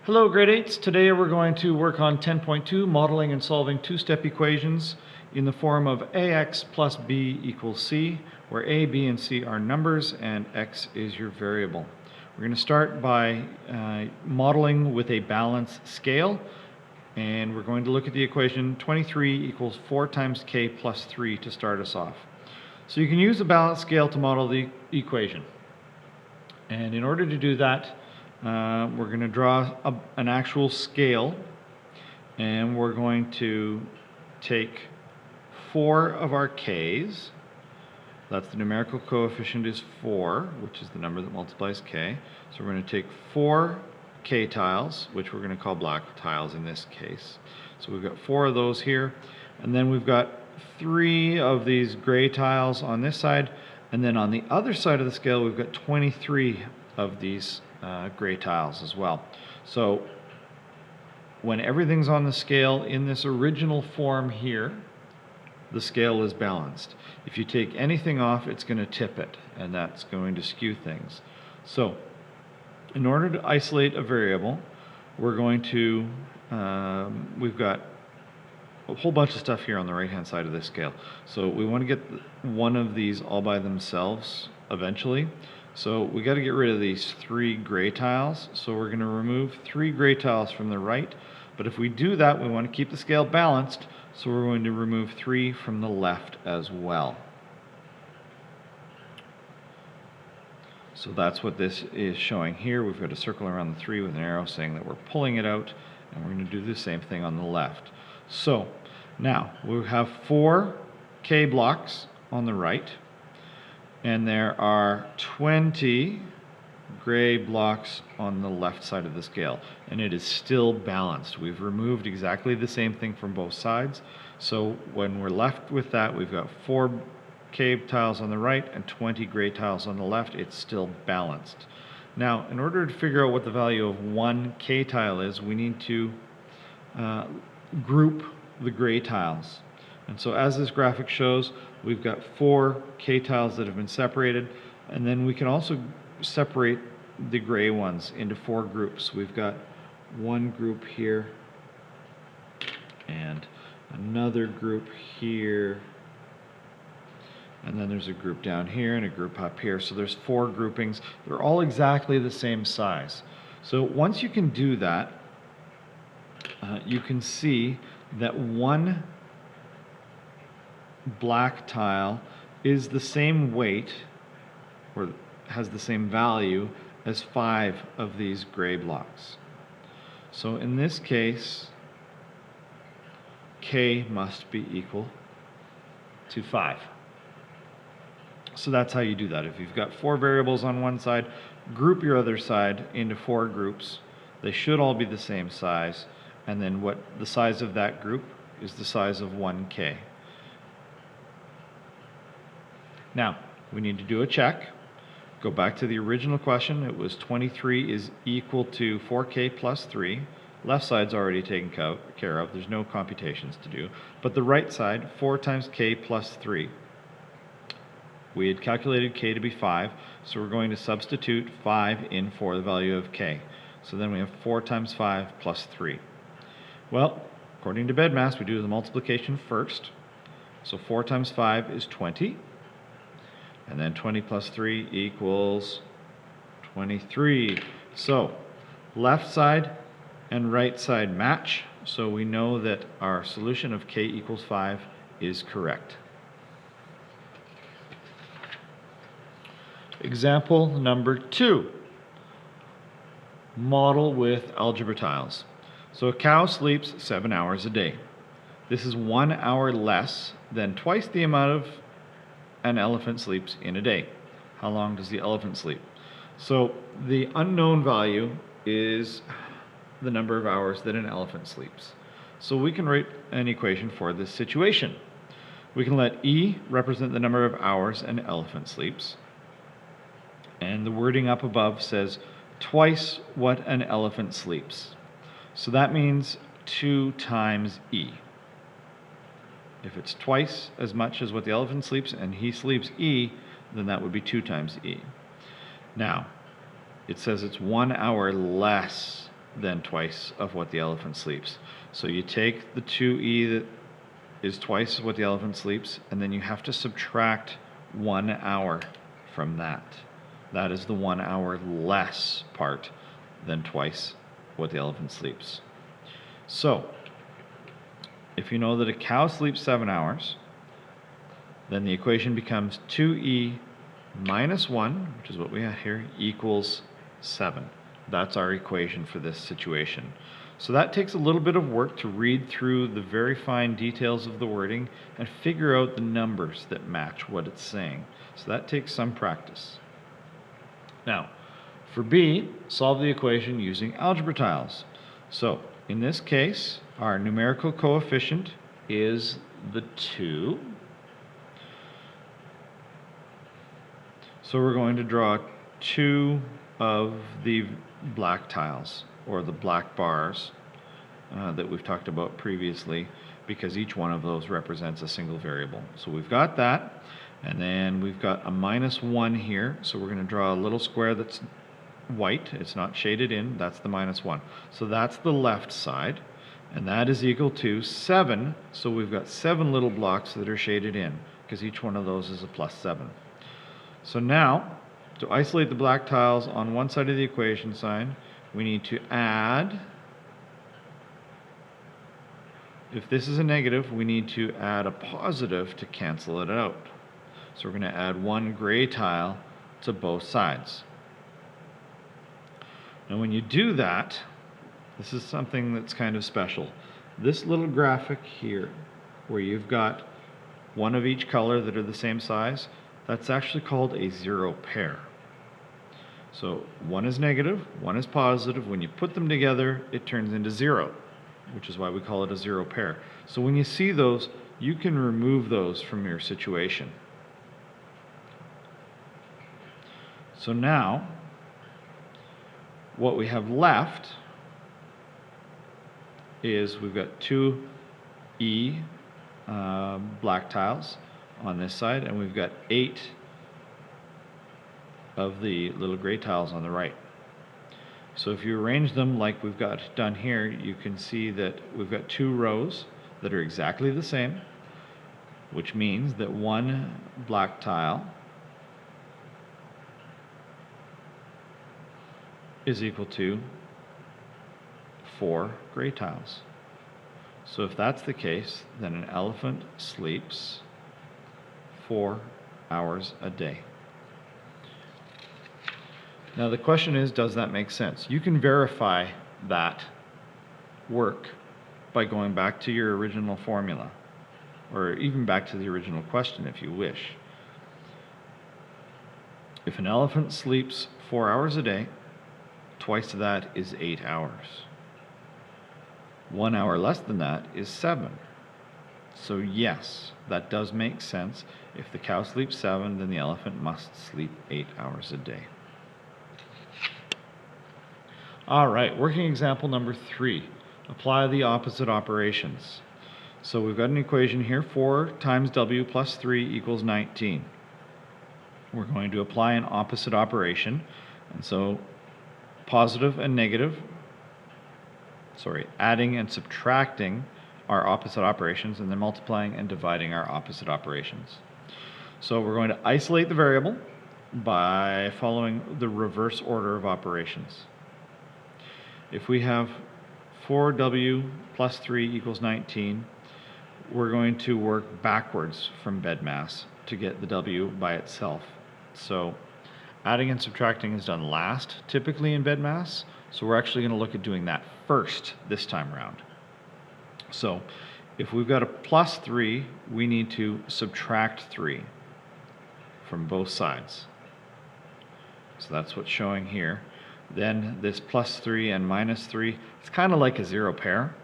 Hello grade 8s. Today we're going to work on 10.2, modeling and solving two-step equations in the form of ax plus b equals c, where a, b, and c are numbers and x is your variable. We're going to start by modeling with a balanced scale, and we're going to look at the equation 23 equals 4 times k plus 3 to start us off. So you can use a balanced scale to model the equation. And in order to do that, we're going to draw an actual scale, and we're going to take 4 of our k's. That's the numerical coefficient is 4, which is the number that multiplies k. So we're going to take 4 k tiles, which we're going to call black tiles in this case. So we've got 4 of those here, and then we've got 3 of these gray tiles on this side, and then on the other side of the scale we've got 23 of these gray tiles as well. So when everything's on the scale in this original form here, the scale is balanced. If you take anything off, it's going to tip it, and that's going to skew things. So in order to isolate a variable, we're going to, we've got a whole bunch of stuff here on the right hand side of this scale. So we want to get one of these all by themselves eventually. So we got to get rid of these 3 gray tiles. So we're going to remove 3 gray tiles from the right. But if we do that, we want to keep the scale balanced. So we're going to remove 3 from the left as well. So that's what this is showing here. We've got a circle around the 3 with an arrow saying that we're pulling it out. And we're going to do the same thing on the left. So now we have 4 k blocks on the right. And there are 20 gray blocks on the left side of the scale, and it is still balanced. We've removed exactly the same thing from both sides, so when we're left with that, we've got 4 k tiles on the right and 20 gray tiles on the left. It's still balanced. Now, in order to figure out what the value of 1 k tile is, we need to group the gray tiles. And so as this graphic shows, we've got 4 k tiles that have been separated, and then we can also separate the gray ones into 4 groups. We've got one group here, and another group here, and then there's a group down here and a group up here. So there's 4 groupings. They're all exactly the same size. So once you can do that, you can see that one black tile is the same weight, or has the same value, as 5 of these gray blocks. So in this case, k must be equal to 5. So that's how you do that. If you've got 4 variables on one side, group your other side into 4 groups. They should all be the same size, and then what the size of that group is the size of 1k. Now, we need to do a check. Go back to the original question. It was 23 is equal to 4k plus 3. Left side's already taken care of. There's no computations to do. But the right side, 4 times k plus 3. We had calculated k to be 5, so we're going to substitute 5 in for the value of k. So then we have 4 times 5 plus 3. Well, according to BEDMAS, we do the multiplication first. So 4 times 5 is 20. And then 20 plus 3 equals 23. So left side and right side match. So we know that our solution of k equals 5 is correct. Example number 2. Model with algebra tiles. So a cow sleeps 7 hours a day. This is 1 hour less than twice the amount of an elephant sleeps in a day. How long does the elephant sleep? So the unknown value is the number of hours that an elephant sleeps. So we can write an equation for this situation. We can let E represent the number of hours an elephant sleeps. And the wording up above says twice what an elephant sleeps. So that means 2 times E. If it's twice as much as what the elephant sleeps and he sleeps E, then that would be 2 times E. Now, it says it's 1 hour less than twice of what the elephant sleeps. So you take the 2e that is twice what the elephant sleeps, and then you have to subtract 1 hour from that. That is the 1 hour less part than twice what the elephant sleeps. So, if you know that a cow sleeps 7 hours, then the equation becomes 2e minus 1, which is what we have here, equals 7. That's our equation for this situation. So that takes a little bit of work to read through the very fine details of the wording and figure out the numbers that match what it's saying. So that takes some practice. Now, for B, solve the equation using algebra tiles. So, in this case, our numerical coefficient is the 2. So we're going to draw 2 of the black tiles, or the black bars that we've talked about previously, because each one of those represents a single variable. So we've got that, and then we've got a minus 1 here, so we're going to draw a little square that's white, it's not shaded in, that's the minus 1. So that's the left side, and that is equal to 7, so we've got 7 little blocks that are shaded in, because each one of those is a plus 7. So now, to isolate the black tiles on one side of the equation sign, we need to add, if this is a negative, we need to add a positive to cancel it out. So we're going to add 1 gray tile to both sides. Now when you do that, this is something that's kind of special. This little graphic here, where you've got one of each color that are the same size, that's actually called a zero pair. So one is negative, one is positive. When you put them together, it turns into 0, which is why we call it a zero pair. So when you see those, you can remove those from your situation. So now, what we have left is we've got 2e black tiles on this side, and we've got 8 of the little gray tiles on the right. So if you arrange them like we've got done here, you can see that we've got 2 rows that are exactly the same, which means that 1 black tile is equal to 4 gray tiles. So if that's the case, then an elephant sleeps 4 hours a day. Now the question is, does that make sense? You can verify that work by going back to your original formula, or even back to the original question if you wish. If an elephant sleeps 4 hours a day, twice that is 8 hours. 1 hour less than that is 7. So yes, that does make sense. If the cow sleeps 7, then the elephant must sleep 8 hours a day. All right, working example number 3. Apply the opposite operations. So we've got an equation here, 4 times w plus 3 equals 19. We're going to apply an opposite operation, and so positive and negative, adding and subtracting our opposite operations, and then multiplying and dividing our opposite operations. So we're going to isolate the variable by following the reverse order of operations. If we have 4w plus 3 equals 19, we're going to work backwards from BEDMAS to get the w by itself. So adding and subtracting is done last, typically in BEDMAS, so we're actually going to look at doing that first this time around. So if we've got a plus 3, we need to subtract 3 from both sides. So that's what's showing here. Then this plus 3 and minus 3, it's kind of like a zero pair.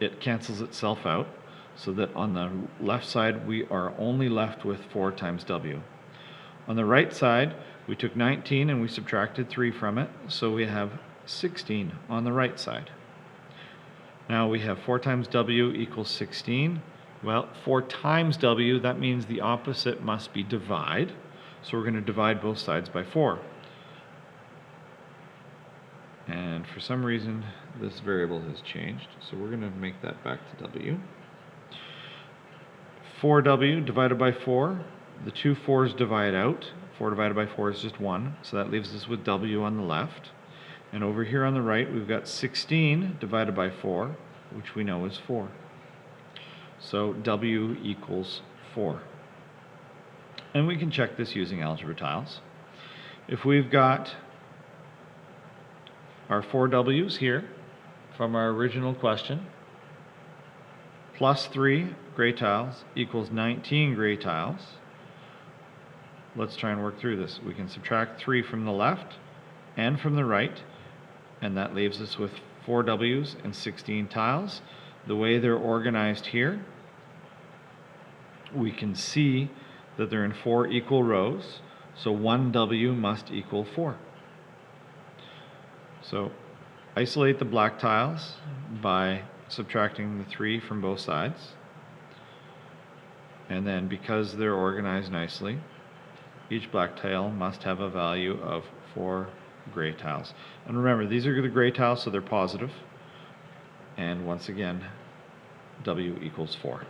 It cancels itself out, so that on the left side we are only left with 4 times w. On the right side, we took 19 and we subtracted 3 from it, so we have 16 on the right side. Now we have 4 times w equals 16. Well, 4 times w, that means the opposite must be divide. So we're going to divide both sides by 4. And And for some reason, this variable has changed, so we're going to make that back to W. 4W divided by 4, the two 4's divide out. 4 divided by 4 is just 1, so that leaves us with W on the left. And over here on the right, we've got 16 divided by 4, which we know is 4. So W equals 4. And we can check this using algebra tiles. If we've got our 4 W's here from our original question, plus 3 gray tiles equals 19 gray tiles. Let's try and work through this. We can subtract 3 from the left and from the right, and that leaves us with 4 W's and 16 tiles. The way they're organized here, we can see that they're in 4 equal rows, so 1 W must equal 4. So isolate the black tiles by subtracting the 3 from both sides. And then because they're organized nicely, each black tile must have a value of 4 gray tiles. And remember, these are the gray tiles, so they're positive. And once again, W equals 4.